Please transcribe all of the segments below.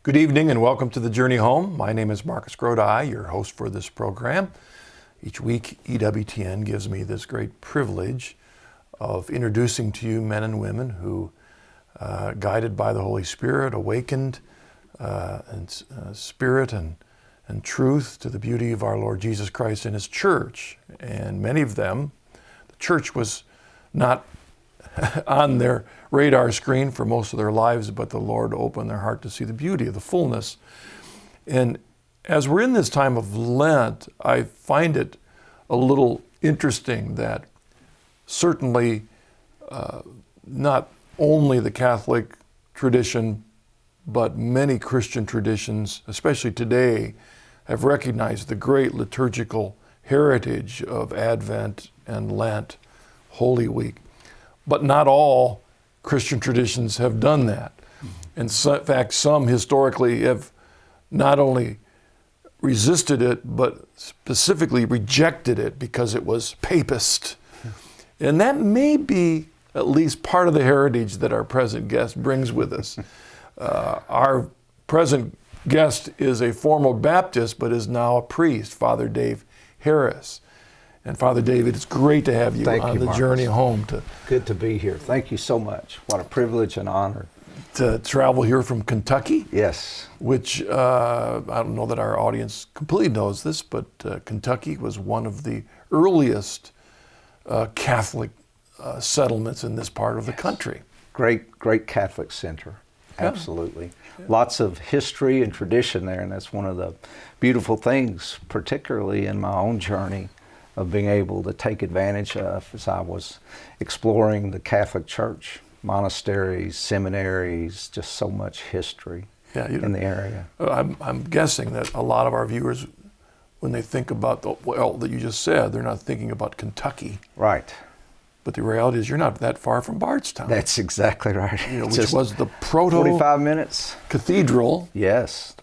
Good evening and welcome to The Journey Home. My name is Marcus Grodi, your host for this program. Each week, EWTN gives me this great privilege of introducing to you men and women who, guided by the Holy Spirit, awakened in spirit and truth to the beauty of our Lord Jesus Christ and His church. And many of them, the church was not on their radar screen for most of their lives, but the Lord opened their heart to see the beauty of the fullness. And as we're in this time of Lent, I find it a little interesting that certainly not only the Catholic tradition, but many Christian traditions, especially today, have recognized the great liturgical heritage of Advent and Lent, Holy Week. But not all Christian traditions have done that. And so, in fact, some historically have not only resisted it, but specifically rejected it because it was papist. And that may be at least part of the heritage that our present guest brings with us. Our present guest is a former Baptist, but is now a priest, Father Dave Harris. And Father David, it's great to have you on the journey home. Good to be here. Thank you so much. What a privilege and honor. To travel here from Kentucky. Yes. Which, I don't know that our audience completely knows this, but Kentucky was one of the earliest Catholic settlements in this part of the country. Great Catholic center. Absolutely. Yeah. Lots of history and tradition there, and that's one of the beautiful things, particularly in my own journey, of being able to take advantage of as I was exploring the Catholic Church, monasteries, seminaries, just so much history in the area. I'm guessing that a lot of our viewers, when they think about that you just said, they're not thinking about Kentucky. Right. But the reality is you're not that far from Bardstown. That's exactly right. Which was the proto 45 minutes cathedral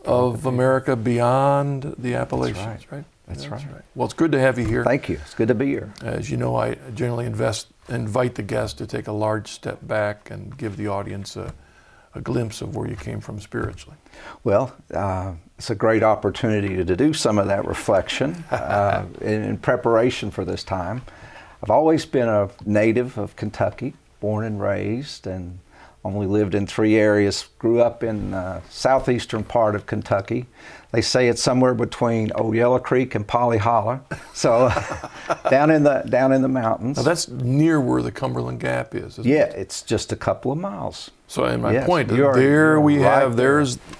of America beyond the Appalachians, right? That's right. Well, it's good to have you here. Thank you. It's good to be here. As you know, I generally invite the guest to take a large step back and give the audience a glimpse of where you came from spiritually. Well, it's a great opportunity to do some of that reflection in preparation for this time. I've always been a native of Kentucky, born and raised, and only lived in 3 areas. Grew up in southeastern part of Kentucky. They say it's somewhere between Old Yellow Creek and Polly Holler, so down in the mountains. Now that's near where the Cumberland Gap is, isn't it? It's just a couple of miles. So, and my point, there's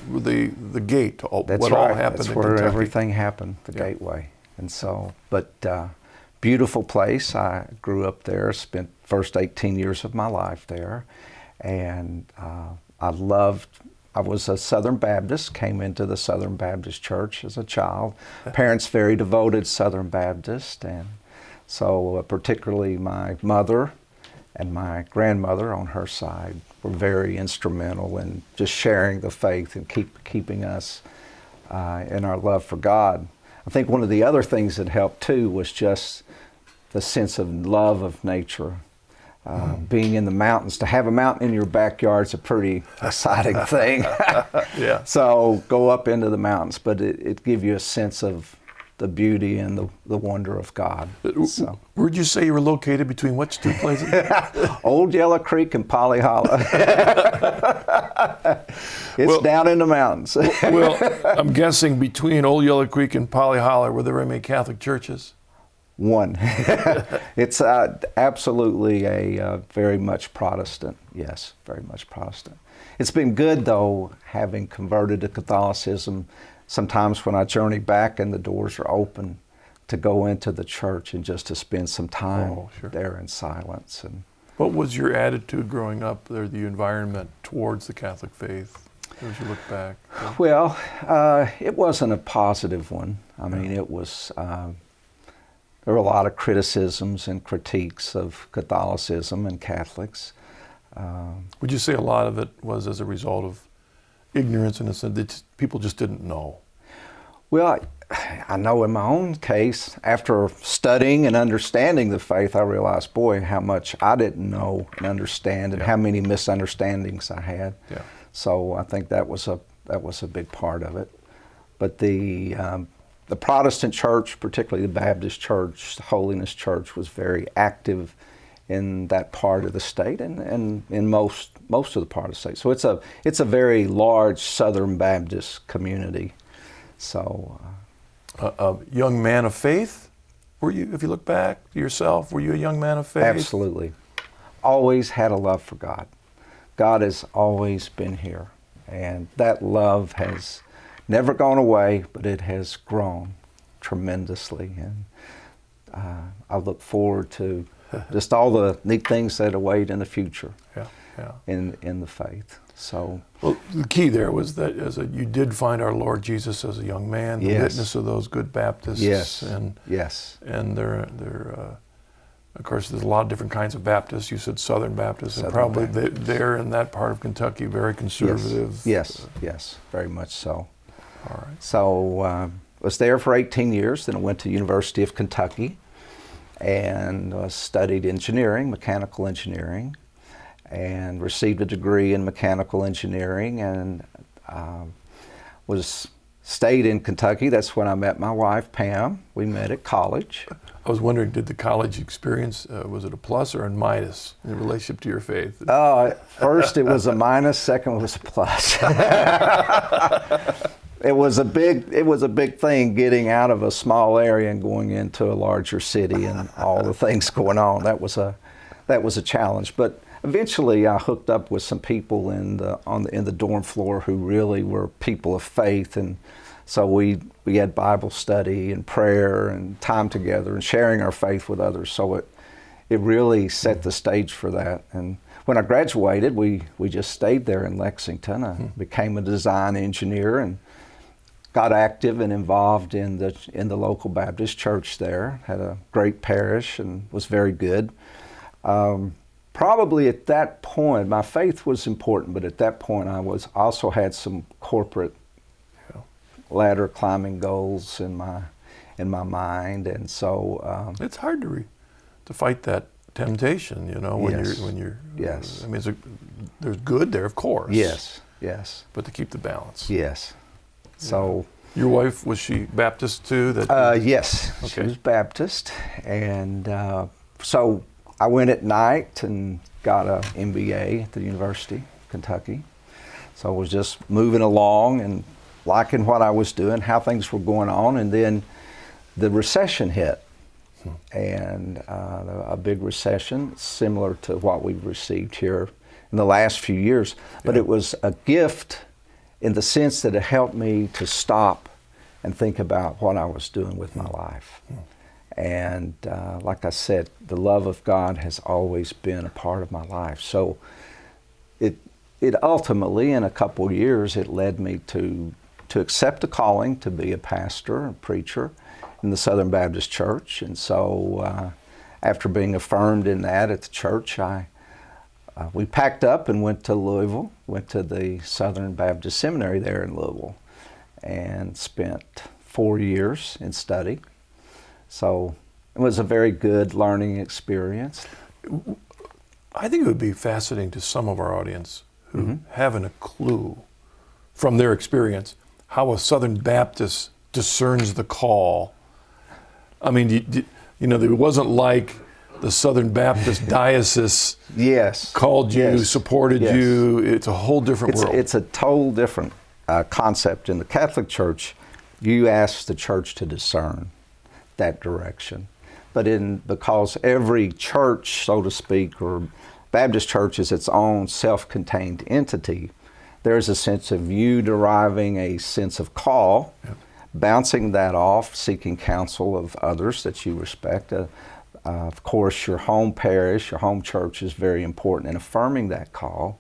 the gate. That's what right. all happened That's in where Kentucky. everything happened, the gateway. And so, but beautiful place. I grew up there, spent first 18 years of my life there, and I was a Southern Baptist, came into the Southern Baptist Church as a child. Parents very devoted Southern Baptist, and so particularly my mother and my grandmother on her side were very instrumental in just sharing the faith and keeping us in our love for God. I think one of the other things that helped too was just the sense of love of nature. Being in the mountains, to have a mountain in your backyard is a pretty exciting thing. Yeah. So go up into the mountains, but it gives you a sense of the beauty and the wonder of God. So. Where'd you say you were located, between which 2 places? Old Yellow Creek and Polly Holler. It's down in the mountains. Well, I'm guessing between Old Yellow Creek and Polly Holler, were there very many Catholic churches? One. It's absolutely a very much Protestant. Yes, very much Protestant. It's been good, though, having converted to Catholicism. Sometimes when I journey back and the doors are open, to go into the church and just to spend some time there in silence. And what was your attitude growing up there, the environment towards the Catholic faith, as you look back? Well, it wasn't a positive one. I mean, it was... there were a lot of criticisms and critiques of Catholicism and Catholics. Would you say a lot of it was as a result of ignorance in a sense that people just didn't know? Well, I know in my own case, after studying and understanding the faith, I realized, boy, how much I didn't know and understand and how many misunderstandings I had. Yeah. So I think that was a That was a big part of it. But the Protestant church, particularly the Baptist church, the Holiness Church, was very active in that part of the state and in most of the part of the state. So it's a very large Southern Baptist community. So, a young man of faith. Were you, if you look back to yourself, were you a young man of faith? absolutely, always had a love for God. God has always been here, and that love has never gone away, but it has grown tremendously. And I look forward to just all the neat things that await in the future. Yeah. In the faith. So, well, the key there was that you did find our Lord Jesus as a young man, the yes. witness of those good Baptists. Yes. And yes. And they're of course, there's a lot of different kinds of Baptists. You said Southern Baptists, and Southern probably Baptists. They're in that part of Kentucky very conservative. Yes, very much so. All right. So I was there for 18 years. Then I went to University of Kentucky and studied engineering, mechanical engineering, and received a degree in mechanical engineering, and stayed in Kentucky. That's when I met my wife, Pam. We met at college. I was wondering, did the college experience, was it a plus or a minus in relationship to your faith? First it was a minus, second was a plus. It was a big thing getting out of a small area and going into a larger city and all the things going on. That was a challenge. But eventually I hooked up with some people in the dorm floor who really were people of faith, and so we had Bible study and prayer and time together and sharing our faith with others. So it really set the stage for that. And when I graduated, we just stayed there in Lexington. I became a design engineer and got active and involved in the local Baptist church there. Had a great parish and was very good. Probably at that point, my faith was important, but at that point I also had some corporate ladder climbing goals in my mind, and so it's hard to fight that temptation, when you're yes. I mean, there's good there, of course. Yes. But to keep the balance. Yes. So your wife, was she Baptist too? Yes, okay. She was Baptist, and so I went at night and got an MBA at the University of Kentucky. So I was just moving along and liking what I was doing, how things were going on, and then the recession hit, and a big recession similar to what we've received here in the last few years. But it was a gift in the sense that it helped me to stop and think about what I was doing with my life. And like I said, the love of God has always been a part of my life. So it ultimately, in a couple of years, it led me to accept a calling to be a pastor and preacher in the Southern Baptist Church. And so after being affirmed in that at the church, we packed up and went to Louisville, went to the Southern Baptist Seminary there in Louisville, and spent 4 years in study. So it was a very good learning experience. I think it would be fascinating to some of our audience who haven't a clue from their experience how a Southern Baptist discerns the call. I mean, it wasn't like the Southern Baptist diocese called you, supported you. It's a whole different world. It's a total different concept. In the Catholic Church, you ask the church to discern that direction. But because every church, so to speak, or Baptist church is its own self-contained entity, there's a sense of you deriving a sense of call, bouncing that off, seeking counsel of others that you respect. Of course, your home parish, your home church is very important in affirming that call,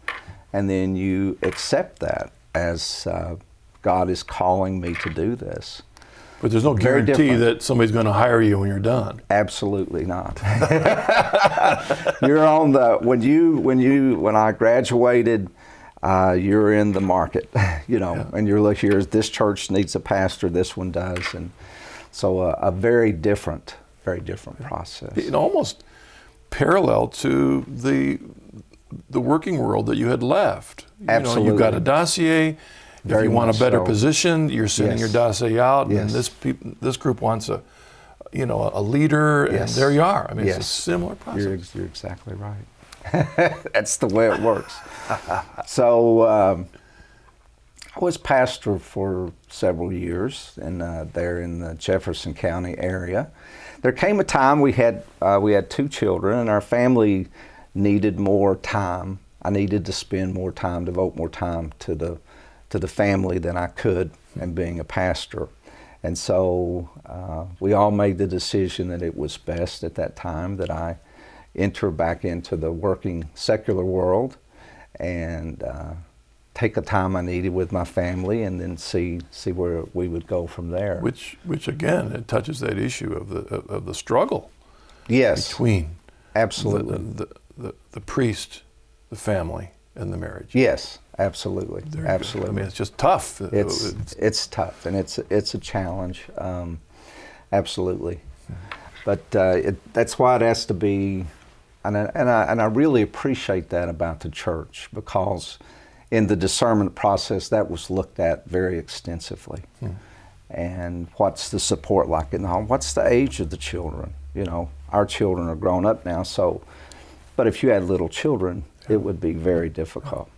and then you accept that as God is calling me to do this. But there's no guarantee that somebody's going to hire you when you're done. Absolutely not. You're on when I graduated, you're in the market, and you're looking here, this church needs a pastor, this one does, and so a very different process. It almost parallel to the working world that you had left. Absolutely. You got a dossier, If you want a better so. position, you're sending Yes. your dossier out, Yes. and this group wants a leader, and Yes. there you are. I mean, Yes. it's a similar process. You're exactly right. That's the way it works. So I was pastor for several years there in the Jefferson County area. There came a time we had 2 children, and our family needed more time. I needed to spend more time, devote more time to the family than I could in being a pastor. And so we all made the decision that it was best at that time that I enter back into the working secular world and take the time I needed with my family, and then see where we would go from there. Which again, it touches that issue of the struggle. Yes, Between absolutely the priest, the family, and the marriage. Yes, absolutely, Very absolutely. good. I mean, it's just tough. It's tough, and it's a challenge, absolutely. But that's why it has to be, and I really appreciate that about the church, because in the discernment process that was looked at very extensively. And what's the support like in the home? What's the age of the children? Our children are grown up now, but if you had little children, it would be very difficult.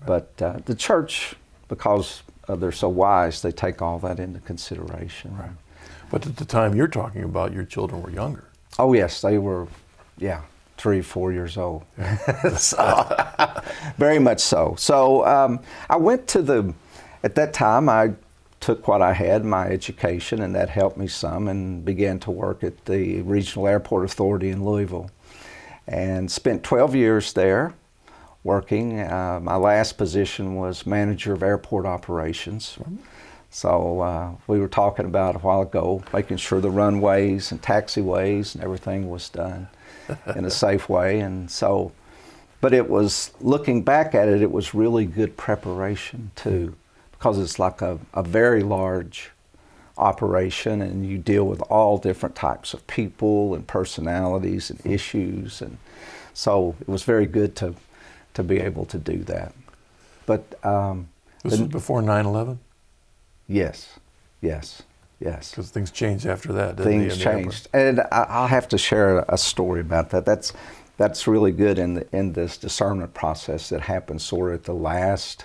But the church, because they're so wise, they take all that into consideration. Right. But at the time you're talking about, your children were younger. Oh yes, they were, 3, 4 years old. So, very much so. So I went at that time I took what I had, my education, and that helped me some, and began to work at the Regional Airport Authority in Louisville. And spent 12 years there working. My last position was manager of airport operations. So we were talking about a while ago, making sure the runways and taxiways and everything was done in a safe way. And so, but it was, looking back at it, it was really good preparation too, because it's like a very large operation, and you deal with all different types of people and personalities and issues, and so it was very good to be able to do that. But this was before 9/11? Yes. Because things changed after that, didn't they? Things changed, and I'll have to share a story about that. That's really good in this discernment process that happened sort of at the last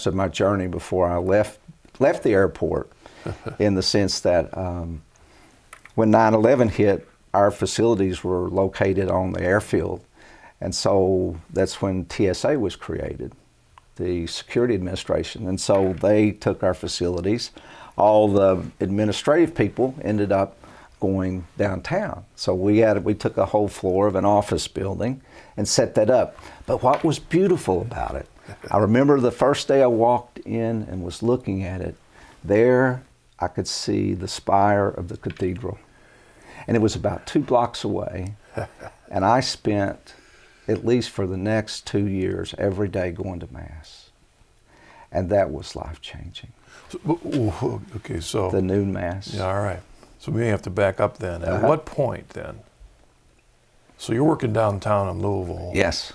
of my journey before I left the airport, in the sense that when 9/11 hit, our facilities were located on the airfield, and so that's when TSA was created, the Security Administration, and so they took our facilities. All the administrative people ended up going downtown. So we took a whole floor of an office building and set that up. But what was beautiful about it, I remember the first day I walked in and was looking at it, there I could see the spire of the cathedral. And it was about 2 blocks away. And I spent, at least for the next 2 years, every day going to Mass. And that was life-changing. Okay, so... The noon Mass. Yeah, all right. So we may have to back up then. At what point then? So you're working downtown in Louisville. Yes.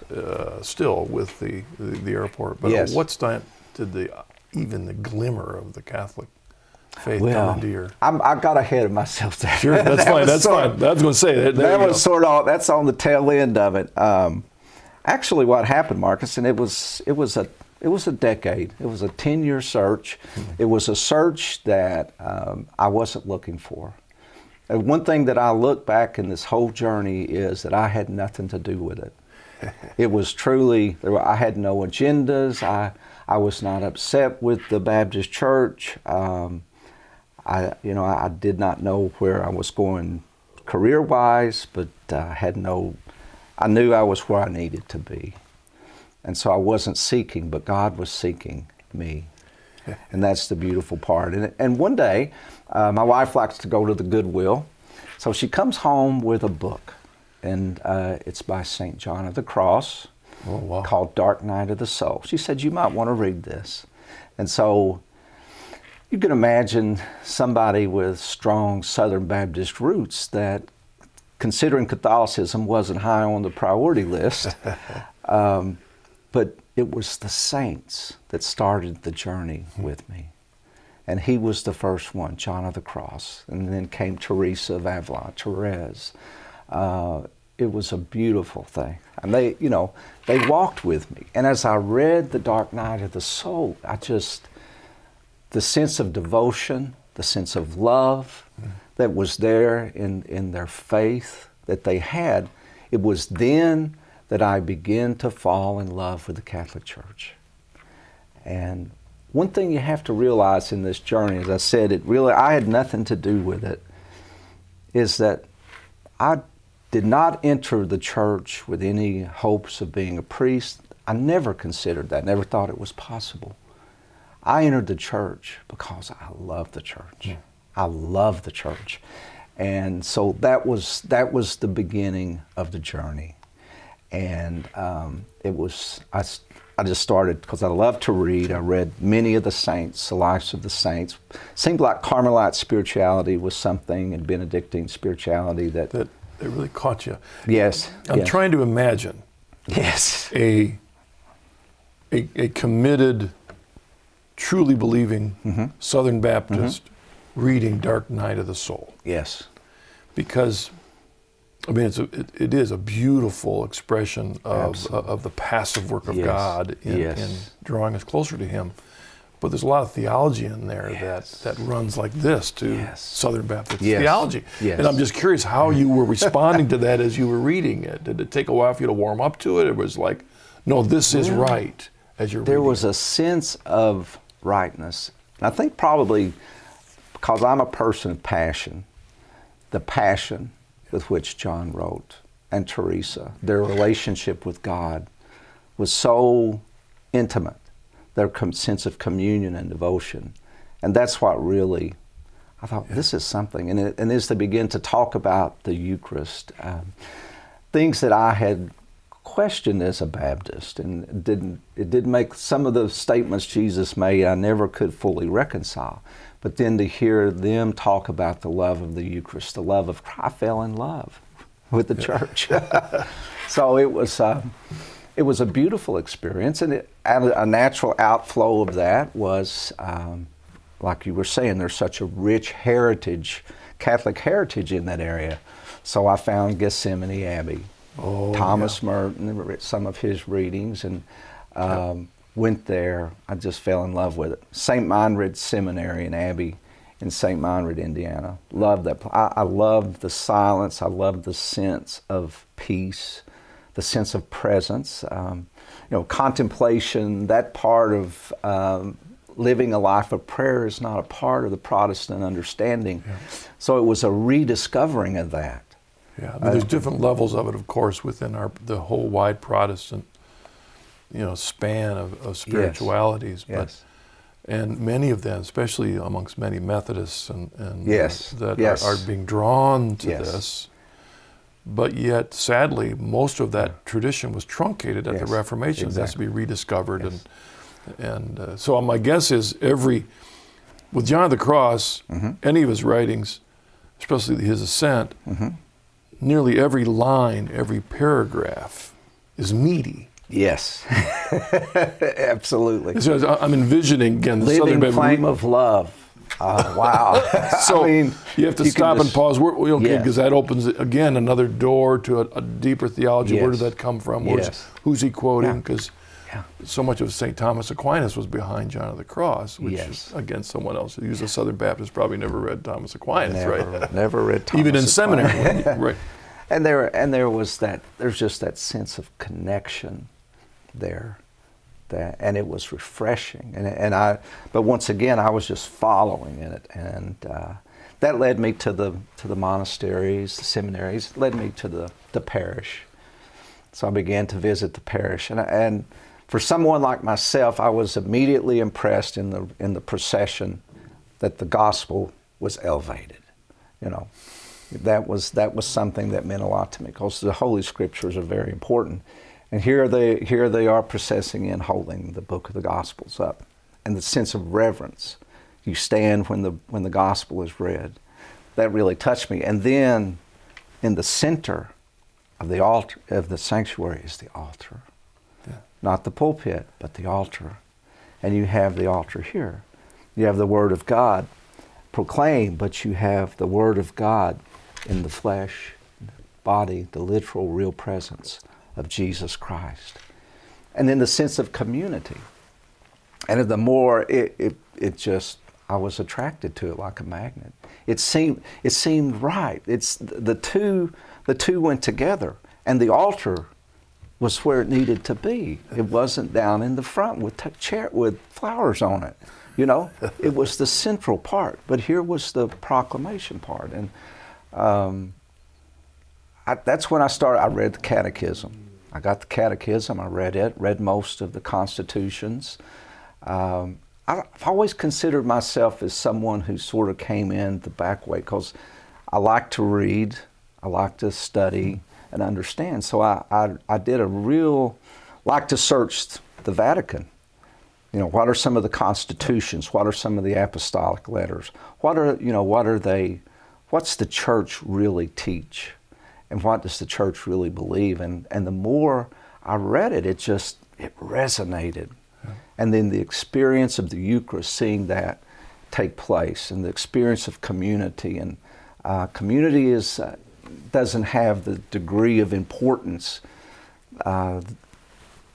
Still with the airport. But yes. at what time did even the glimmer of the Catholic faith come Well, into your... I got ahead of myself there. Sure, that's fine. That's fine. I was going to say that. Was sort of, that's on the tail end of it. Actually, what happened, Marcus, and it was a decade. It was a 10-year search. Mm-hmm. It was a search that I wasn't looking for. And one thing that I look back in this whole journey is that I had nothing to do with it. It was truly, I had no agendas. I was not upset with the Baptist Church. I did not know where I was going career-wise, but I knew I was where I needed to be. And so I wasn't seeking, but God was seeking me. And that's the beautiful part. And one day, my wife likes to go to the Goodwill. So she comes home with a book, and it's by St. John of the Cross, called Dark Night of the Soul. She said, you might want to read this. And so you can imagine somebody with strong Southern Baptist roots that, considering Catholicism wasn't high on the priority list, but it was the saints that started the journey with me. And he was the first one, John of the Cross. And then came Teresa of Avila, Therese. It was a beautiful thing. And they walked with me. And as I read The Dark Night of the Soul, the sense of devotion, the sense of love that was there in their faith that they had, it was then that I began to fall in love with the Catholic Church. And one thing you have to realize in this journey, as I said, I had nothing to do with it, is that I did not enter the church with any hopes of being a priest. I never considered that, never thought it was possible. I entered the church because I love the church. Yeah. I love the church. And so that was the beginning of the journey. And I just started because I love to read. I read many of the saints, the lives of the saints. Seemed like Carmelite spirituality was something, and Benedictine spirituality that really caught you. Yes. I'm trying to imagine. Yes. A committed, truly believing Southern Baptist reading Dark Night of the Soul. Yes. Because, I mean, it is a beautiful expression of the passive work of God in drawing us closer to Him. But there's a lot of theology in there that runs like this to Southern Baptist theology. Yes. And I'm just curious how you were responding to that as you were reading it. Did it take a while for you to warm up to it? It was like, no, this is right as you're reading. There was a sense of rightness. I think probably because I'm a person of passion, the passion with which John wrote and Teresa, their relationship with God was so intimate, their sense of communion and devotion. And that's what really, I thought, this is something. And as they begin to talk about the Eucharist, things that I had questioned as a Baptist, and it didn't make some of the statements Jesus made, I never could fully reconcile. But then to hear them talk about the love of the Eucharist, the love of Christ, I fell in love with the church. So it was a beautiful experience, and a natural outflow of that was, like you were saying, there's such a rich heritage, Catholic heritage in that area. So I found Gethsemane Abbey, Thomas Merton, some of his readings, and went there. I just fell in love with it. St. Meinrad Seminary and Abbey in St. Meinrad, Indiana. Loved that. I loved the silence. I loved the sense of peace, the sense of presence. Contemplation, that part of living a life of prayer is not a part of the Protestant understanding. Yeah. So it was a rediscovering of that. Yeah, I mean, there's different levels of it, of course, within the whole wide Protestant, span of spiritualities. Yes. And many of them, especially amongst many Methodists and that are being drawn to this. But yet, sadly, most of that tradition was truncated at the Reformation. Exactly. It has to be rediscovered. Yes. And so my guess is with John of the Cross, any of his writings, especially his Ascent, nearly every line, every paragraph is meaty. Yes, absolutely. So I'm envisioning, again, the living flame of love. Wow. So you have to stop and pause. Because that opens, again, another door to a deeper theology. Yes. Where did that come from? Who's he quoting? Because so much of St. Thomas Aquinas was behind John of the Cross, which is, again, someone else. Who's a Southern Baptist probably never read Thomas Aquinas, right? Never read Thomas Even in Aquinas. Seminary, right? And there was there's just that sense of connection there, and it was refreshing. But once again, I was just following in it, and that led me to the monasteries, the seminaries, led me to the parish. So I began to visit the parish, and for someone like myself, I was immediately impressed in the procession that the gospel was elevated. That was something that meant a lot to me, because the Holy Scriptures are very important. And here they are processing in, holding the book of the Gospels up, and the sense of reverence. You stand when the Gospel is read. That really touched me. And then, in the center of the altar of the sanctuary is the altar. Yeah. not the pulpit, but the altar. And you have the altar here. You have the Word of God proclaimed, but you have the Word of God in the flesh, body, the literal, real presence of Jesus Christ. And then the sense of community. And the more it just, I was attracted to it like a magnet. It seemed right. It's the two went together, and the altar was where it needed to be. It wasn't down in the front with chair with flowers on it. You know, it was the central part. But here was the proclamation part, and that's when I started. I read the Catechism. I got the Catechism. I read it. Read most of the constitutions. I've always considered myself as someone who sort of came in the back way because I like to read, I like to study and understand. So I did like to search the Vatican. You know, what are some of the constitutions? What are some of the apostolic letters? What's the church really teach? And what does the church really believe? And the more I read it, it resonated. And then the experience of the Eucharist, seeing that take place, and the experience of community. And community doesn't have the degree of importance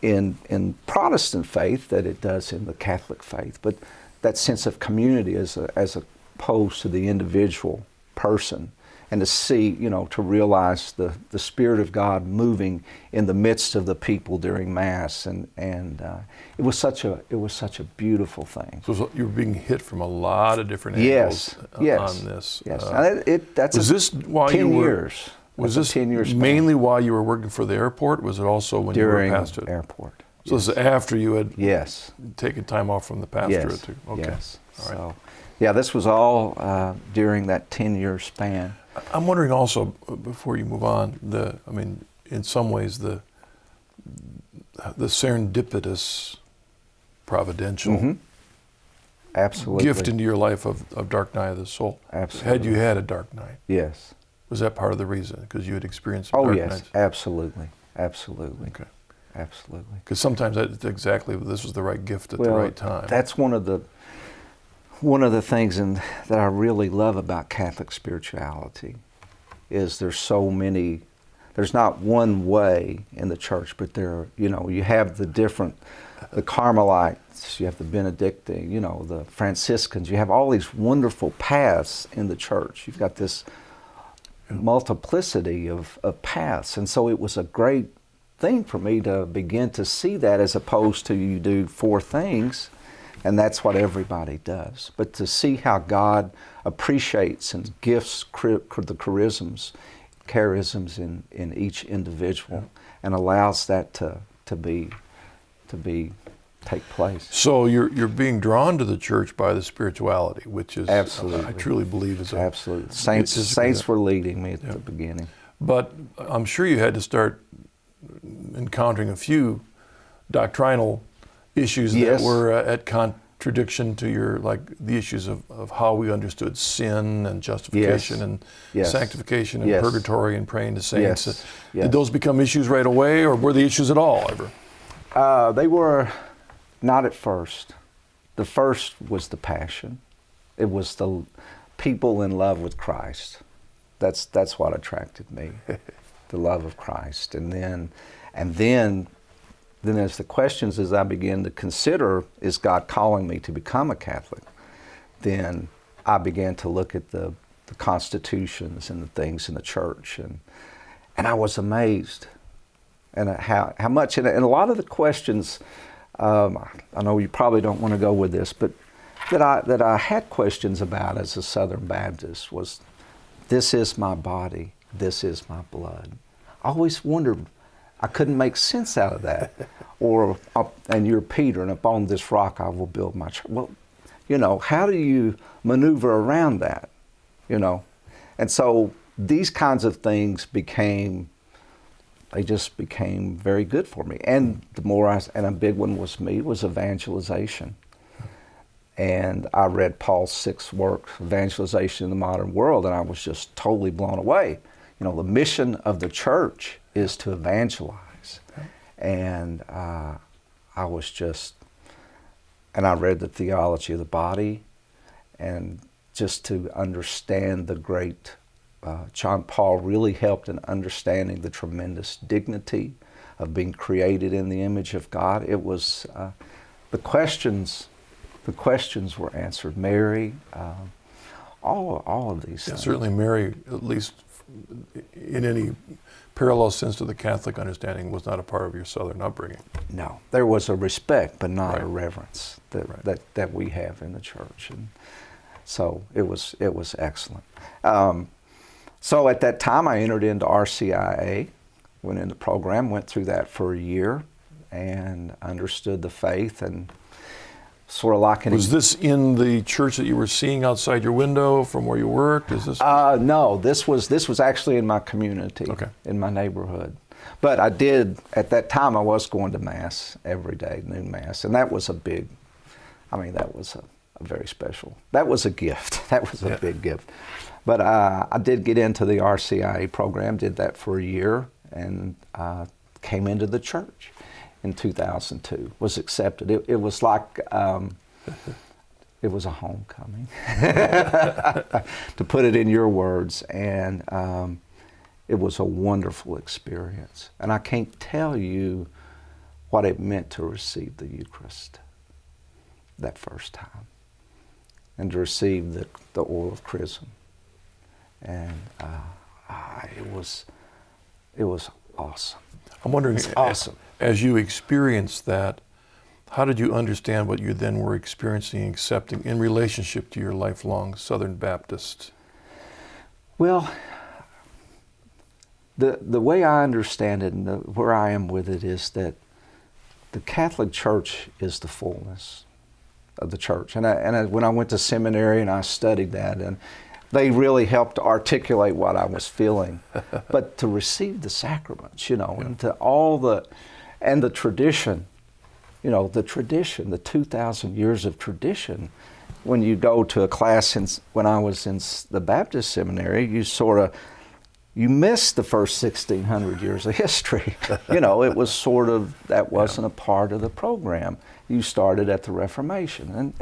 in Protestant faith that it does in the Catholic faith. But that sense of community as opposed to the individual person. And to see, to realize the Spirit of God moving in the midst of the people during Mass, and it was such a beautiful thing. So you were being hit from a lot of different angles on this. Yes, was this while 10 you were? Years. Was this 10 years mainly while you were working for the airport? Was it also when during you were pastorate? Airport? So this is after you had taken time off from the pastorate yes. too. Okay. Yes. All right. So, this was all during that 10-year span. I'm wondering also, before you move on, in some ways the serendipitous, providential absolutely gift into your life of dark night of the soul. Absolutely. Had you had a dark night? Yes. Was that part of the reason? Because you had experienced some dark nights? Absolutely. Okay. Absolutely. Because sometimes this was the right gift at the right time. That's one of the things that I really love about Catholic spirituality is there's not one way in the church, but you have the Carmelites, you have the Benedictine, the Franciscans, you have all these wonderful paths in the church. You've got this multiplicity of paths. And so it was a great thing for me to begin to see that, as opposed to you do 4 things and that's what everybody does. But to see how God appreciates and gifts the charisms in each individual and allows that to take place. So you're being drawn to the church by the spirituality, which is absolutely, I truly believe is absolutely. Saints were leading me at the beginning. But I'm sure you had to start encountering a few doctrinal issues that were at contradiction to the issues of how we understood sin and justification and sanctification and purgatory and praying to saints. Did those become issues right away, or were they issues at all ever? They were not at first. The first was the passion. It was the people in love with Christ. That's what attracted me, the love of Christ. And then as the questions, as I began to consider, is God calling me to become a Catholic? Then I began to look at the constitutions and the things in the church, and I was amazed, and how much. And a lot of the questions, I know you probably don't want to go with this, but that I had questions about as a Southern Baptist was, this is my body, this is my blood. I always wondered. I couldn't make sense out of that. Or, and you're Peter, and upon this rock I will build my church. Well, how do you maneuver around that? And so these kinds of things became very good for me. And and a big one was evangelization. And I read Paul's 6 work, Evangelization in the Modern World, and I was just totally blown away. The mission of the church is to evangelize. And I was just, and I read the theology of the body, and just to understand the great, John Paul really helped in understanding the tremendous dignity of being created in the image of God. It was, the questions were answered. Mary, all of these things. Certainly Mary, at least in any parallel sense to the Catholic understanding, was not a part of your Southern upbringing. No, there was a respect, but not Right. a reverence that, Right. that we have in the church, and so it was excellent. So at that time, I entered into RCIA, went in the program, went through that for a year, and understood the faith, and sort of like Was this in the church that you were seeing outside your window from where you worked? Is this? No, this was actually in my community, Okay. in my neighborhood. But I did, at that time, I was going to Mass every day, noon Mass, and that was that was a very special, that was a gift. That was a big gift. But I did get into the RCIA program, did that for a year, and came into the church in 2002, was accepted. It was like, it was a homecoming, to put it in your words, and it was a wonderful experience. And I can't tell you what it meant to receive the Eucharist that first time, and to receive the oil of chrism. And it was awesome. I'm wondering, It's awesome. As you experienced that, how did you understand what you then were experiencing and accepting in relationship to your lifelong Southern Baptist? Well, the way I understand it and where I am with it is that the Catholic Church is the fullness of the church. And when I went to seminary and I studied that, and they really helped articulate what I was feeling. But to receive the sacraments, and to and the tradition, the 2,000 years of tradition. When you go to a class when I was in the Baptist seminary, you miss the first 1,600 years of history. It was sort of, that wasn't a part of the program. You started at the Reformation.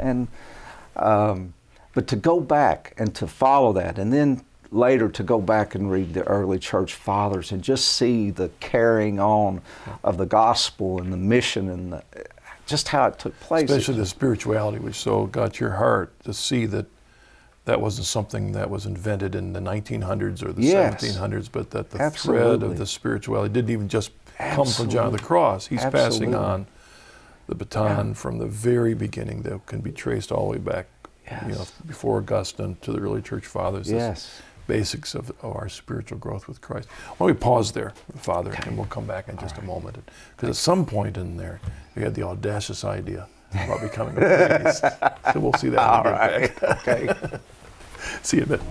But to go back and to follow that, and then later to go back and read the early church fathers and just see the carrying on of the gospel and the mission and just how it took place. Especially the spirituality, which so got your heart to see that wasn't something that was invented in the 1900s or the 1700s, but that the thread of the spirituality didn't even just come from John of the Cross. He's passing on the baton from the very beginning that can be traced all the way back, before Augustine to the early church fathers. Basics of our spiritual growth with Christ. Why don't we pause there, Father, and we'll come back in just a moment. Because at some point in there, you had the audacious idea about becoming a priest. So we'll see that. All right. Okay. See you in a bit.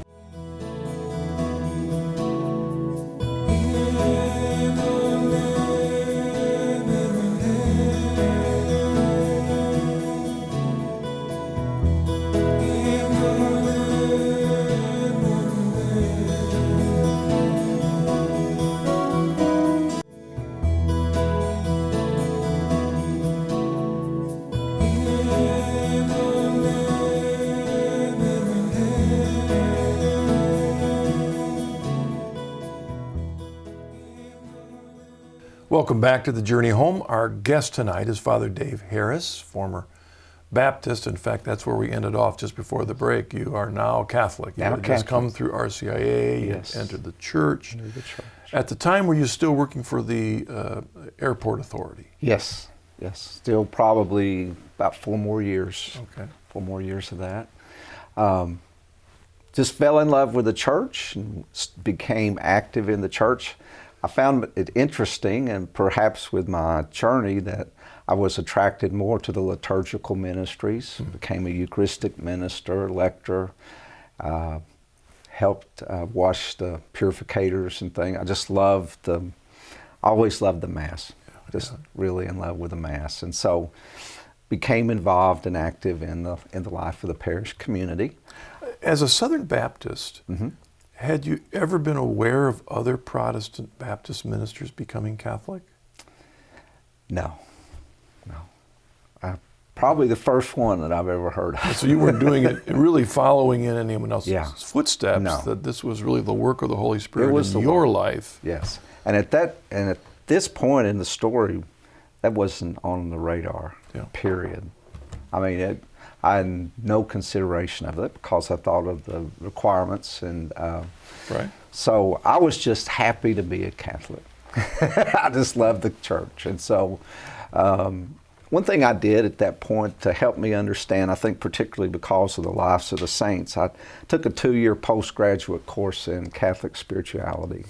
Welcome back to the Journey Home. Our guest tonight is Father Dave Harris, former Baptist. In fact, that's where we ended off just before the break. You are now Catholic. You had just come through RCIA, you entered the church. At the time, were you still working for the airport authority? Yes. Still probably about 4 more years. Okay. 4 more years of that. Just fell in love with the church and became active in the church. I found it interesting, and perhaps with my journey, that I was attracted more to the liturgical ministries. Became a Eucharistic minister, lector, helped wash the purificators and things. I just always loved the Mass. Just really in love with the Mass, and so became involved and active in the life of the parish community. As a Southern Baptist, had you ever been aware of other Protestant Baptist ministers becoming Catholic? No. Probably the first one that I've ever heard of. So you weren't doing it really following in anyone else's Yeah. footsteps. No. That this was really the work of the Holy Spirit It was in the your work. life. Yes, and at this point in the story, that wasn't on the radar. Yeah. Period. I mean, I had no consideration of it because I thought of the requirements, and Right. so I was just happy to be a Catholic. I just loved the church, and so one thing I did at that point to help me understand, I think particularly because of the lives of the saints, I took a 2-year postgraduate course in Catholic spirituality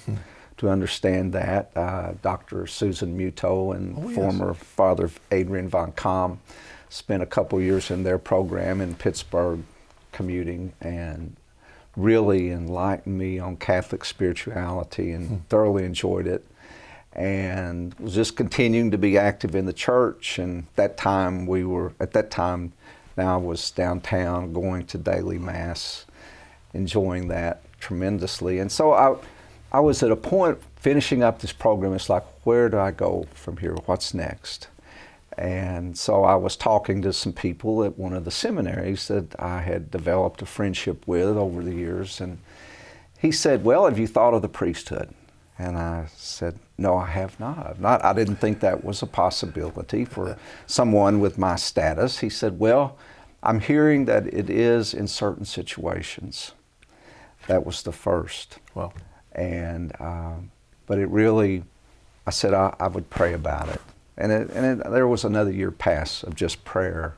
to understand that. Dr. Susan Muto and former Father Adrian von Kamm spent a couple years in their program in Pittsburgh commuting and really enlightened me on Catholic spirituality and thoroughly enjoyed it. And was just continuing to be active in the church. And at that time now I was downtown going to daily mass, enjoying that tremendously. And so I was at a point finishing up this program. It's like, where do I go from here? What's next? And so I was talking to some people at one of the seminaries that I had developed a friendship with over the years. And he said, well, have you thought of the priesthood? And I said, no, I have not. I didn't think that was a possibility for someone with my status. He said, well, I'm hearing that it is in certain situations. That was the first. Wow. And, but it really, I said I would pray about it. And there was another year pass of just prayer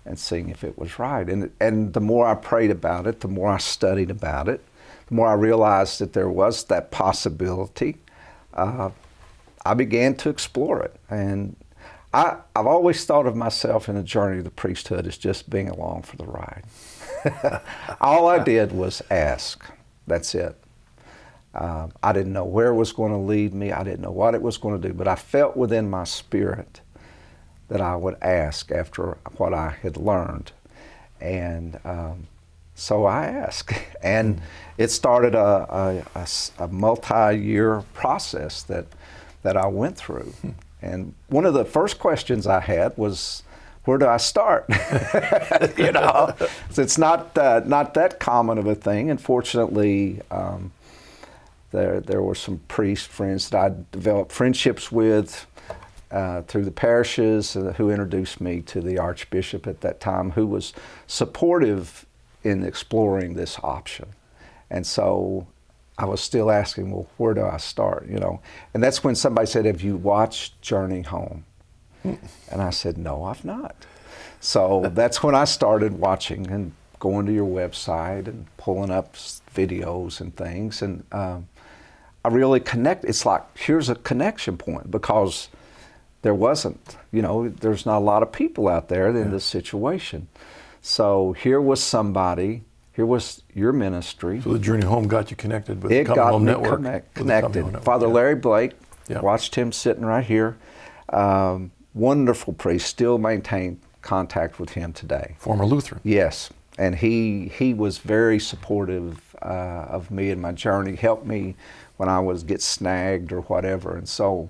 and seeing if it was right. And the more I prayed about it, the more I studied about it, the more I realized that there was that possibility, I began to explore it. And I've always thought of myself in the journey of the priesthood as just being along for the ride. All I did was ask. That's it. I didn't know where it was going to lead me. I didn't know what it was going to do, but I felt within my spirit that I would ask after what I had learned. And so I asked, and it started a multi-year process that I went through. And one of the first questions I had was, where do I start? You know, so it's not that common of a thing. And fortunately, there were some priest friends that I developed friendships with through the parishes who introduced me to the Archbishop at that time, who was supportive in exploring this option. And so I was still asking, well, where do I start, you know? And that's when somebody said, have you watched Journey Home? And I said, no, I've not. So that's when I started watching and going to your website and pulling up videos and things. And I really connect. It's like, here's a connection point, because there wasn't, you know, there's not a lot of people out there in this situation. So here was somebody, here was your ministry. So the Journey Home got you connected with It the Coming got Home me Network. connected. Father Larry Blake, watched him sitting right here. Wonderful priest, still maintain contact with him today. Former Lutheran. Yes, and he was very supportive of me in my journey, helped me when I was get snagged or whatever. And so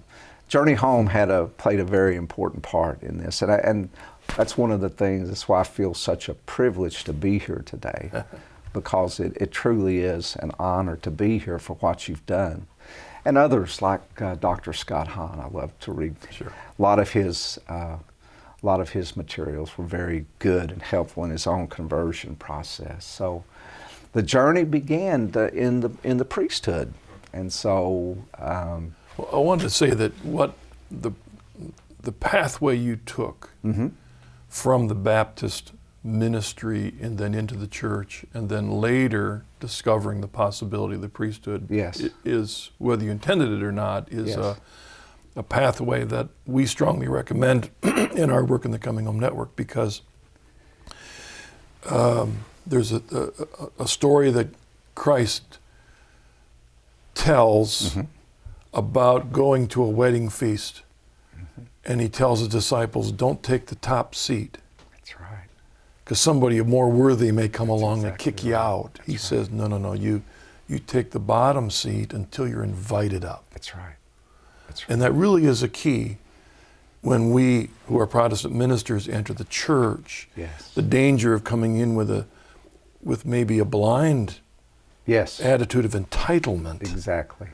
Journey Home played a very important part in this. And that's one of the things, that's why I feel such a privilege to be here today, because it truly is an honor to be here for what you've done. And others like Dr. Scott Hahn, I love to read. Sure. A lot of his materials were very good and helpful in his own conversion process. So the journey began in the priesthood. And so well, I wanted to say that what the pathway you took from the Baptist ministry and then into the church, and then later discovering the possibility of the priesthood, is, whether you intended it or not, is a pathway that we strongly recommend in our work in the Coming Home Network, because there's a story that Christ tells about going to a wedding feast, and he tells his disciples, don't take the top seat. That's right. Because somebody more worthy may come along and kick you out. He says, no, you take the bottom seat until you're invited up. That's right. That's right. And that really is a key when we who are Protestant ministers enter the church, Yes. the danger of coming in with maybe a blind Yes. attitude of entitlement. Exactly.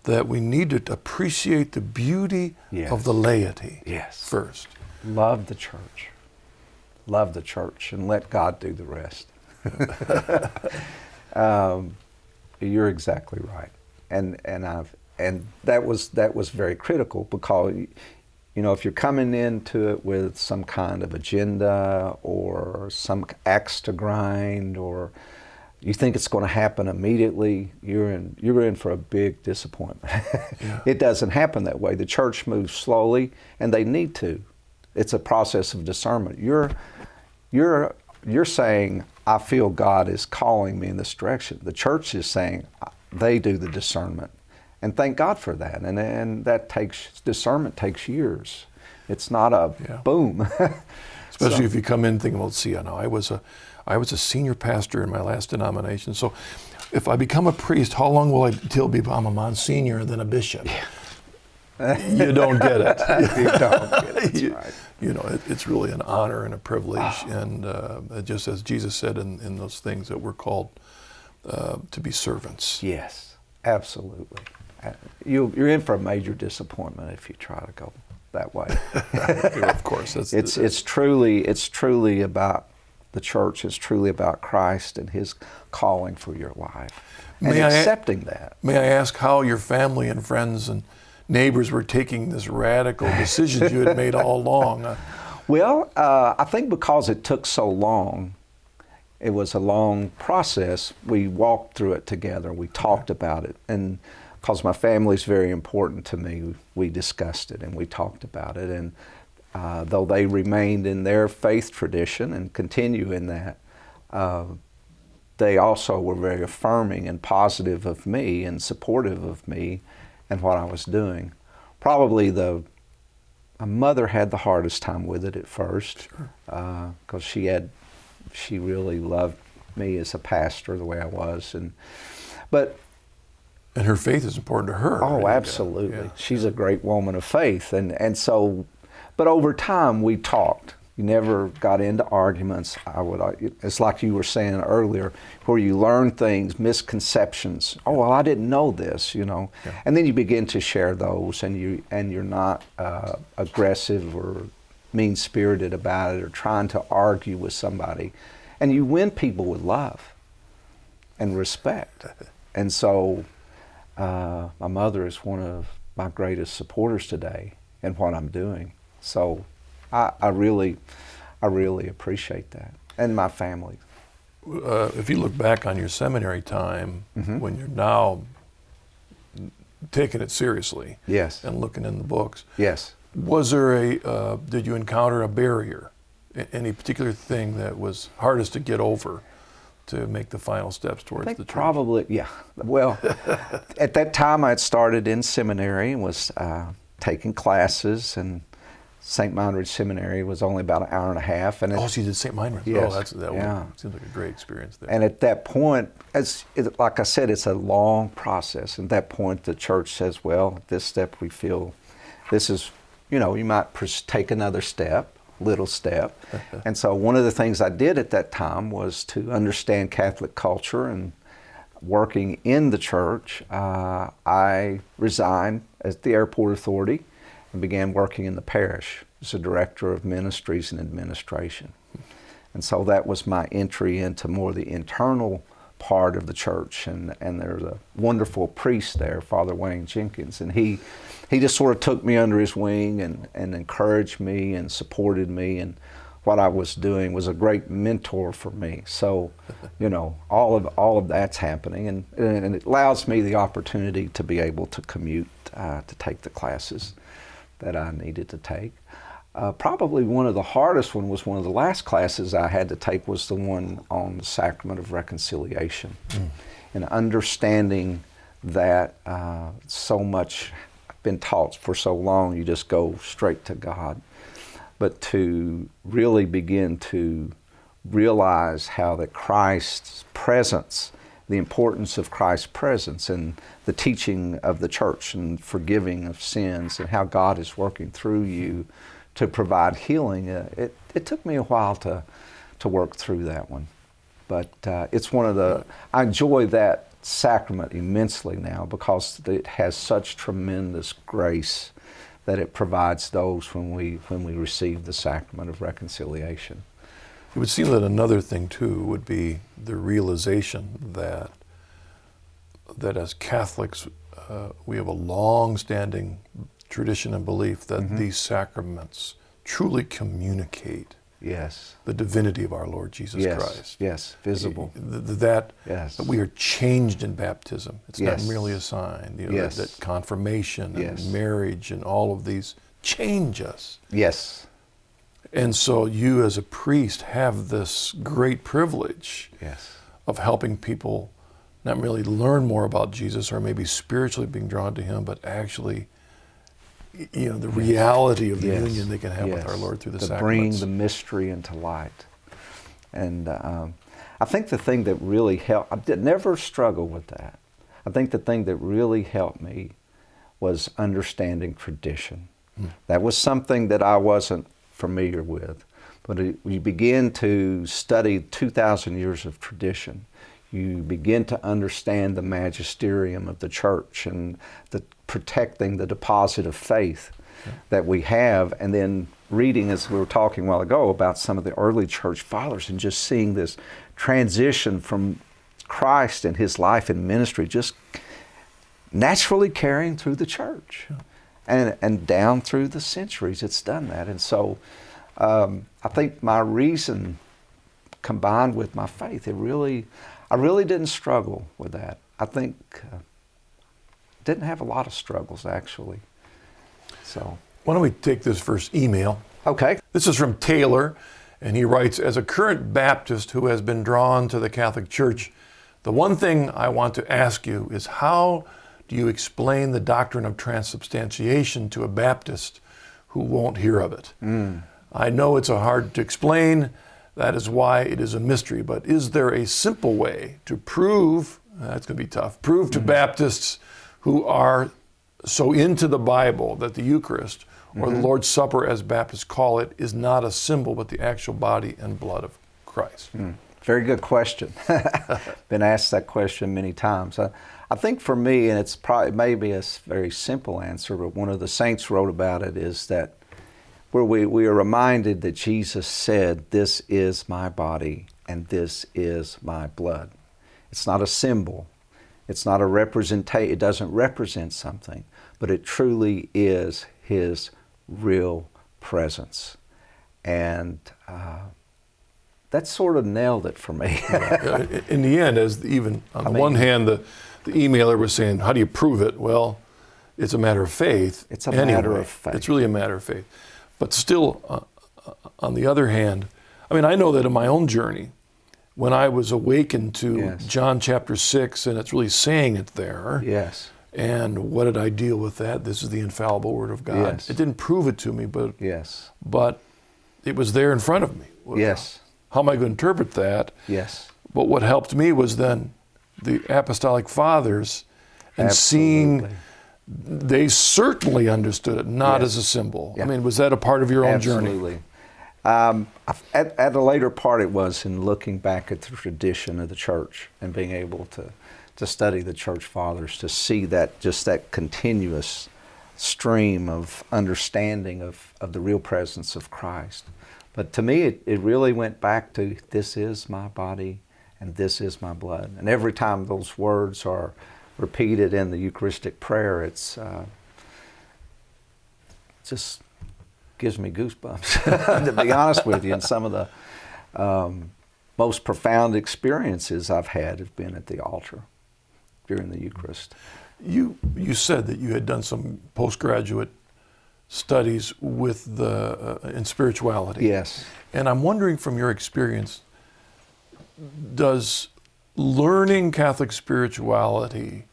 That we need to appreciate the beauty Yes. of the laity Yes. first. Love the church. Love the church and let God do the rest. You're exactly right. And that was very critical, because if you're coming into it with some kind of agenda or some axe to grind, or you think it's going to happen immediately, you're in for a big disappointment. Yeah. It doesn't happen that way. The church moves slowly, and they need to. It's a process of discernment. You're saying, I feel God is calling me in this direction. The church is saying, they do the discernment. And thank God for that. And discernment takes years. It's not a boom. Especially if you come in thinking, well, see, I was a senior pastor in my last denomination. So if I become a priest, how long will I till I'm a Monsignor and then a bishop? Yeah. You don't get it. You don't get it. That's right. It's really an honor and a privilege. And just as Jesus said in those things, that we're called to be servants. Yes, absolutely. You're in for a major disappointment if you try to go that way. Of course. It's truly about the church. It's truly about Christ and His calling for your life. And accepting that. May I ask how your family and friends and neighbors were taking this radical decisions you had made all along? Well, I think because it took so long, it was a long process. We walked through it together. We talked about it. And because my family is very important to me, we discussed it and we talked about it. And though they remained in their faith tradition and continue in that, they also were very affirming and positive of me and supportive of me and what I was doing. Probably my mother had the hardest time with it at first, because she really loved me as a pastor the way I was, and her faith is important to her. Oh, right? absolutely. Yeah. She's a great woman of faith, and so, but over time we talked. You never got into arguments. It's like you were saying earlier, where you learn things, misconceptions. Oh, well, I didn't know this, Yeah. And then you begin to share those, and you're not aggressive or mean-spirited about it or trying to argue with somebody, and you win people with love and respect. And so, my mother is one of my greatest supporters today in what I'm doing. So. I really appreciate that, and my family. If you look back on your seminary time, Mm-hmm. when you're now taking it seriously, Yes. and looking in the books, Yes. was there did you encounter a barrier, any particular thing that was hardest to get over to make the final steps towards the church? Probably, yeah. Well, at that time I had started in seminary and was taking classes, and St. Meinrad Seminary was only about an hour and a half. And so you did St. Meinrad. Yes. Oh, that seems like a great experience there. And at that point, like I said, it's a long process. At that point, the church says, well, at this step we feel this is, you might take another step, little step. And so one of the things I did at that time was to understand Catholic culture, and working in the church, I resigned as the airport authority and began working in the parish as a director of ministries and administration. And so that was my entry into more the internal part of the church. And there's a wonderful priest there, Father Wayne Jenkins, and he just sort of took me under his wing and encouraged me and supported me, and what I was doing was a great mentor for me. So, all of that's happening, and it allows me the opportunity to be able to commute to take the classes that I needed to take. Probably one of the hardest was one of the last classes I had to take was the one on the Sacrament of Reconciliation, and understanding that so much I've been taught for so long, you just go straight to God, but to really begin to realize how that Christ's presence the importance of Christ's presence and the teaching of the church and forgiving of sins and how God is working through you to provide healing. It took me a while to work through that one. But it's one of the, I enjoy that sacrament immensely now because it has such tremendous grace that it provides those when we receive the sacrament of reconciliation. It would seem that another thing too would be the realization that as Catholics we have a long-standing tradition and belief that these sacraments truly communicate the divinity of our Lord Jesus Christ. Yes, visible. That we are changed in baptism. It's not merely a sign. That confirmation and marriage and all of these change us. Yes. And so you as a priest have this great privilege of helping people not merely learn more about Jesus or maybe spiritually being drawn to him, but actually the reality of the union they can have with our Lord through the sacraments. Bring the mystery into light. And I think the thing that really helped, I did never struggle with that. I think the thing that really helped me was understanding tradition. That was something that I wasn't familiar with. But you begin to study 2,000 years of tradition. You begin to understand the magisterium of the church and protecting the deposit of faith that we have, and then reading, as we were talking a while ago, about some of the early church fathers and just seeing this transition from Christ and his life and ministry just naturally carrying through the church. And down through the centuries it's done that. And so I think my reason combined with my faith, I really didn't struggle with that. I think didn't have a lot of struggles actually. So why don't we take this first email? Okay. This is from Taylor, and he writes, as a current Baptist who has been drawn to the Catholic Church, the one thing I want to ask you is how do you explain the doctrine of transubstantiation to a Baptist who won't hear of it? I know it's hard to explain. That is why it is a mystery. But is there a simple way to prove, that's going to be tough, prove to Baptists who are so into the Bible that the Eucharist, or the Lord's Supper as Baptists call it, is not a symbol but the actual body and blood of Christ? Very good question. Been asked that question many times. I think for me, and it's probably maybe a very simple answer, but one of the saints wrote about it, is that where we are reminded that Jesus said, "This is my body and this is my blood." It's not a symbol. It's not a representation. It doesn't represent something, but it truly is his real presence. And that sort of nailed it for me. In the end, as even on the one hand, the emailer was saying, how do you prove it? Well, it's a matter of faith. It's a matter of faith. It's really a matter of faith. But still, on the other hand, I mean, I know that in my own journey, when I was awakened to John chapter 6, and it's really saying it there. Yes. And what did I deal with that? This is the infallible Word of God. Yes. It didn't prove it to me, but but it was there in front of me. Yes. How am I going to interpret that? Yes. But what helped me was then the Apostolic Fathers and seeing they certainly understood it, not as a symbol. I mean, was that a part of your own journey? Absolutely. At a later part, it was in looking back at the tradition of the church and being able to study the church fathers, to see that just that continuous stream of understanding of the real presence of Christ. But to me, it really went back to, this is my body and this is my blood. And every time those words are repeated in the Eucharistic prayer, it's just gives me goosebumps, to be honest with you. And some of the most profound experiences I've had have been at the altar during the Eucharist. You said that you had done some postgraduate studies with in spirituality. Yes. And I'm wondering, from your experience, does learning Catholic spirituality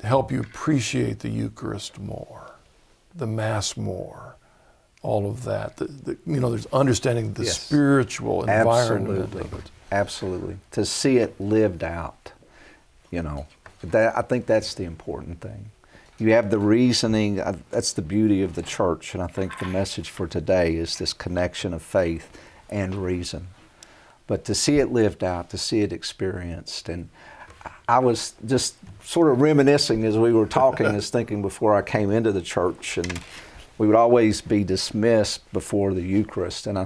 help you appreciate the Eucharist more, the Mass more, all of that? There's understanding the spiritual environment of it. Absolutely. To see it lived out. you know. I think that's the important thing. You have the reasoning. That's the beauty of the church, and I think the message for today is this connection of faith and reason. But to see it lived out, to see it experienced, and I was just sort of reminiscing as we were talking, as thinking before I came into the church, and we would always be dismissed before the Eucharist, and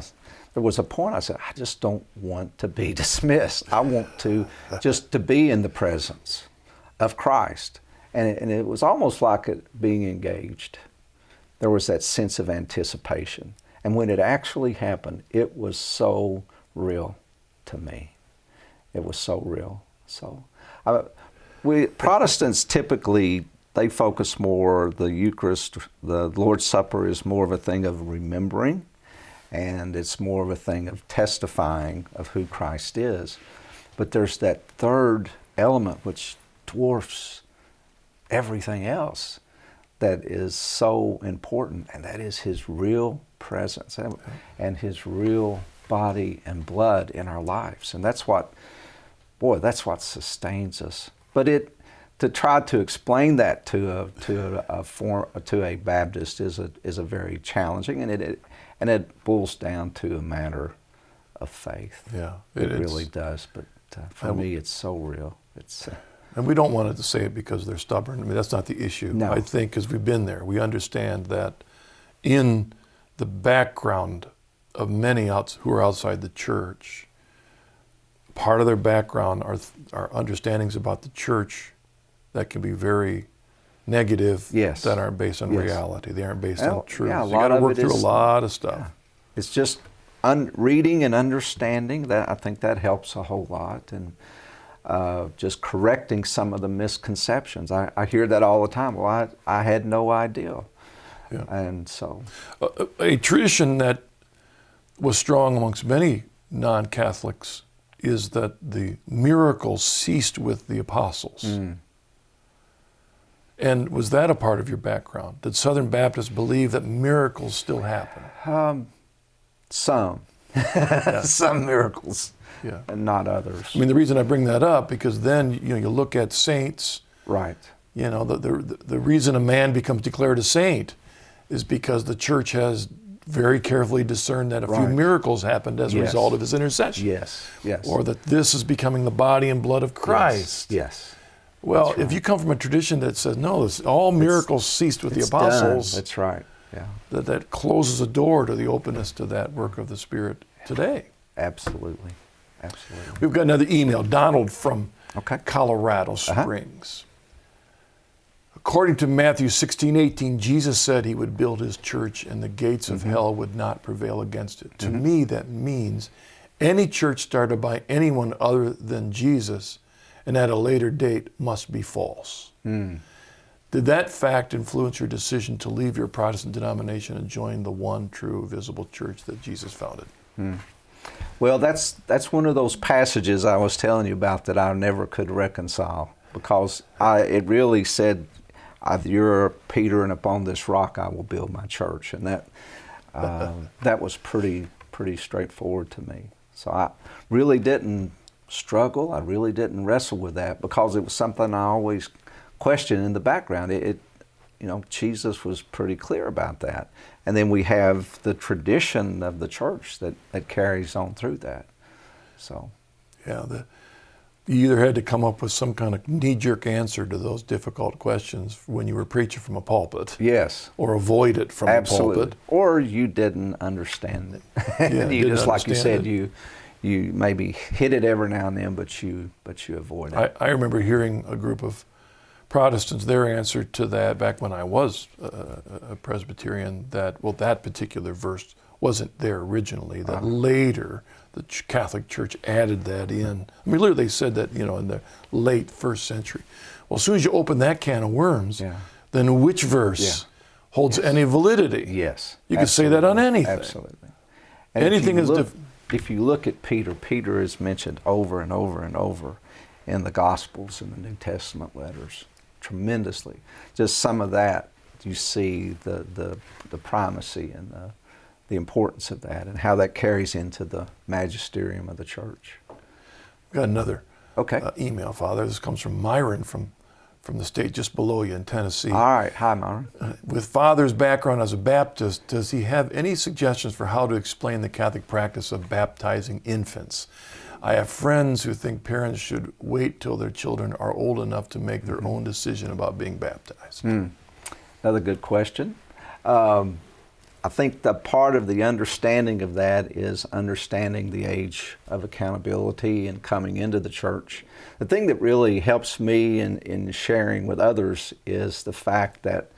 there was a point I said, I just don't want to be dismissed. I want to just to be in the presence of Christ. And it was almost like it being engaged. There was that sense of anticipation. And when it actually happened, it was so real to me. It was so real. So we Protestants typically, they focus more, the Eucharist, the Lord's Supper is more of a thing of remembering, and it's more of a thing of testifying of who Christ is. But there's that third element which dwarfs everything else that is so important, and that is His real presence and His real body and blood in our lives. And that's what sustains us. But to try to explain that to a Baptist is a very challenging, and it boils down to a matter of faith. Yeah, it really does. But for me, it's so real. And we don't want to say it because they're stubborn. I mean, that's not the issue. No. I think because we've been there, we understand that in the background of many who are outside the church, part of their background are understandings about the church that can be very negative, yes, that aren't based on yes, reality. They aren't based on truth. Yeah, you got to work through a lot of stuff. Yeah. It's just reading and understanding that. I think that helps a whole lot, and just correcting some of the misconceptions. I hear that all the time. Well, I had no idea. Yeah. And so a tradition that was strong amongst many non-Catholics is that the miracles ceased with the apostles. And was that a part of your background? Did Southern Baptists believe that miracles still happen? Some. Some miracles. Yeah. And not others. I mean, the reason I bring that up, because then you look at saints. Right. You know, the reason a man becomes declared a saint is because the church has very carefully discerned that a few miracles happened as a result of his intercession. Yes, yes. Or that this is becoming the body and blood of Christ. Yes. Well, if you come from a tradition that says, no, all miracles ceased with the apostles. That's right, yeah. That closes a door to the openness to that work of the Spirit today. Absolutely. Absolutely. We've got another email, Donald from Okay. Colorado Springs. According to Matthew 16:18, Jesus said He would build His church and the gates of hell would not prevail against it. To me, that means any church started by anyone other than Jesus and at a later date must be false. Did that fact influence your decision to leave your Protestant denomination and join the one true visible church that Jesus founded? Well, that's one of those passages I was telling you about that I never could reconcile, because it really said, "You're Peter, and upon this rock I will build my church," and that was pretty straightforward to me. So I really didn't struggle. I really didn't wrestle with that, because it was something I always questioned in the background. Jesus was pretty clear about that. And then we have the tradition of the church that carries on through that. So, yeah, you either had to come up with some kind of knee-jerk answer to those difficult questions when you were preaching from a pulpit. Yes. Or avoid it from a pulpit. Or you didn't understand it. Yeah, you just, like you said, you maybe hit it every now and then, but you avoid it. I remember hearing a group of Protestants, their answer to that, back when I was a Presbyterian, that particular verse wasn't there originally, that later the Catholic Church added that in. I mean, literally they said that, in the late first century. Well, as soon as you open that can of worms, then which verse holds any validity? Yes. You can say that on anything. Absolutely. And anything if you look at Peter is mentioned over and over and over in the Gospels and the New Testament letters, tremendously. Just some of that, you see the primacy and the importance of that, and how that carries into the magisterium of the church. We've got another Okay. Email, Father. This comes from Myron from the state just below you in Tennessee. All right. Hi, Myron. With Father's background as a Baptist, does he have any suggestions for how to explain the Catholic practice of baptizing infants? I have friends who think parents should wait till their children are old enough to make their own decision about being baptized. Another good question. I think the part of the understanding of that is understanding the age of accountability and coming into the church. The thing that really helps me in sharing with others is the fact that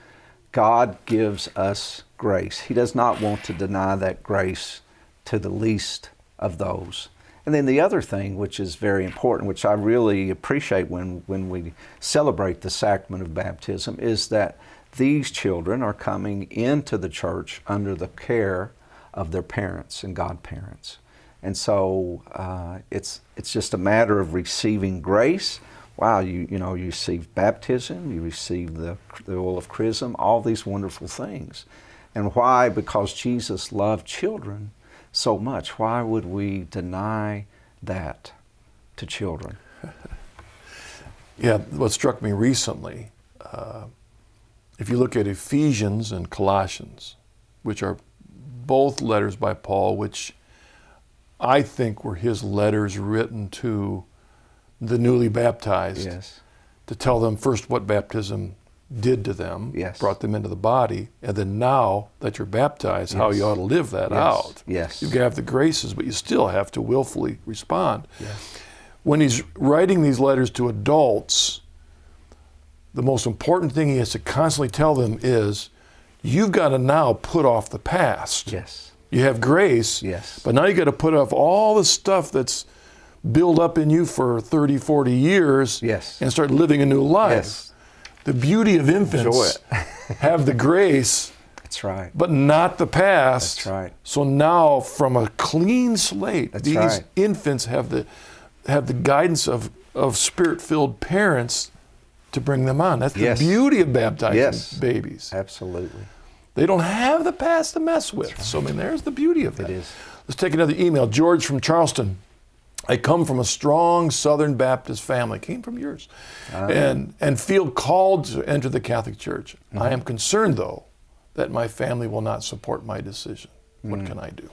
God gives us grace. He does not want to deny that grace to the least of those. And then the other thing, which is very important, which I really appreciate when we celebrate the sacrament of baptism, is that these children are coming into the church under the care of their parents and godparents. And so it's just a matter of receiving grace. Wow, you receive baptism, you receive the oil of chrism, all these wonderful things. And why? Because Jesus loved children so much. Why would we deny that to children? Yeah, what struck me recently, if you look at Ephesians and Colossians, which are both letters by Paul, which I think were his letters written to the newly baptized, Yes. to tell them first what baptism did to them, Yes. brought them into the body, and then now that you're baptized, how Yes. you ought to live that Yes. out. Yes. You have the graces, but you still have to willfully respond. Yes. When he's writing these letters to adults, the most important thing he has to constantly tell them is, you've got to now put off the past. Yes. You have grace, Yes. but now you got to put off all the stuff that's built up in you for 30, 40 years Yes. and start living a new life. Yes. The beauty of infants Enjoy it. have the grace, That's right. but not the past. That's right. So now, from a clean slate, That's these right. infants have the guidance of spirit-filled parents to bring them on. That's Yes. the beauty of baptizing Yes. babies. Absolutely. They don't have the past to mess with. So, I mean, there's the beauty of that. It is. Let's take another email. George from Charleston. I come from a strong Southern Baptist family, came from yours, and feel called to enter the Catholic Church. I am concerned, though, that my family will not support my decision. What can I do?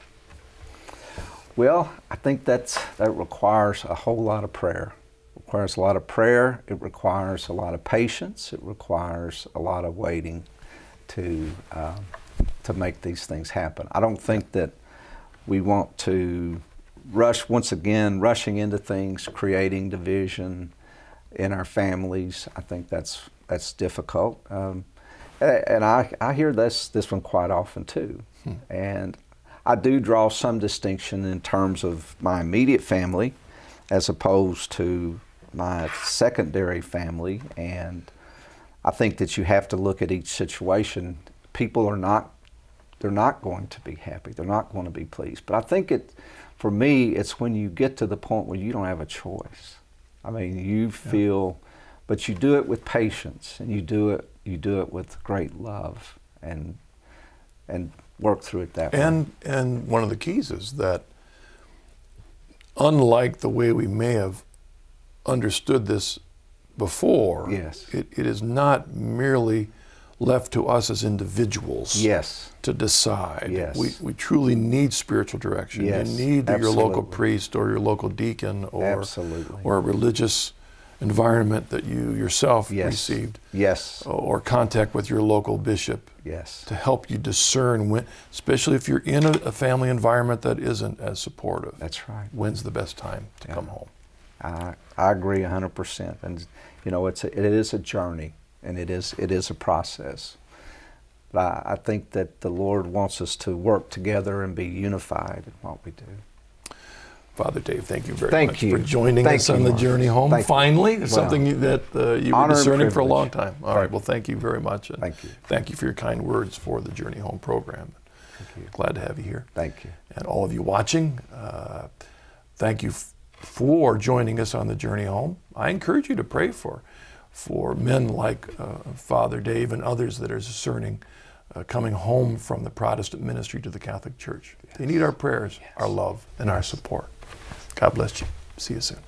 Well, I think that requires a whole lot of prayer. It requires a lot of prayer. It requires a lot of patience. It requires a lot of waiting to make these things happen. I don't think that we want to rushing into things, creating division in our families. I think that's difficult. And I hear this one quite often too. And I do draw some distinction in terms of my immediate family as opposed to my secondary family. And I think that you have to look at each situation. People they're not going to be happy. They're not going to be pleased. But I think for me, it's when you get to the point where you don't have a choice. I mean, you feel, but you do it with patience, and you do it with great love, and work through it that way. And one of the keys is that, unlike the way we may have understood this before, Yes. it is not merely left to us as individuals Yes. to decide. Yes. We truly need spiritual direction. Yes, You need your local absolutely. priest or your local deacon or Absolutely. a religious environment that you yourself Yes. received, Yes. or contact with your local bishop Yes. to help you discern when, especially if you're in a family environment that isn't as supportive. That's right. When's the best time to come home? I agree 100%. And it is a journey, and it is a process. But I think that the Lord wants us to work together and be unified in what we do. Father Dave, thank you very much you. for joining Thank us you, on the Mark. journey home. Thank you. Finally, it's Well, something that you were honor and discerning for a privilege. long time. All right, well, thank you very much. And Thank you. Thank you for your kind words for the Journey Home program. Thank you. Glad to have you here. Thank you. And all of you watching, thank you for joining us on the journey home. I encourage you to pray for men like Father Dave and others that are discerning, coming home from the Protestant ministry to the Catholic Church. They need our prayers, our love, and our support. God bless you. See you soon.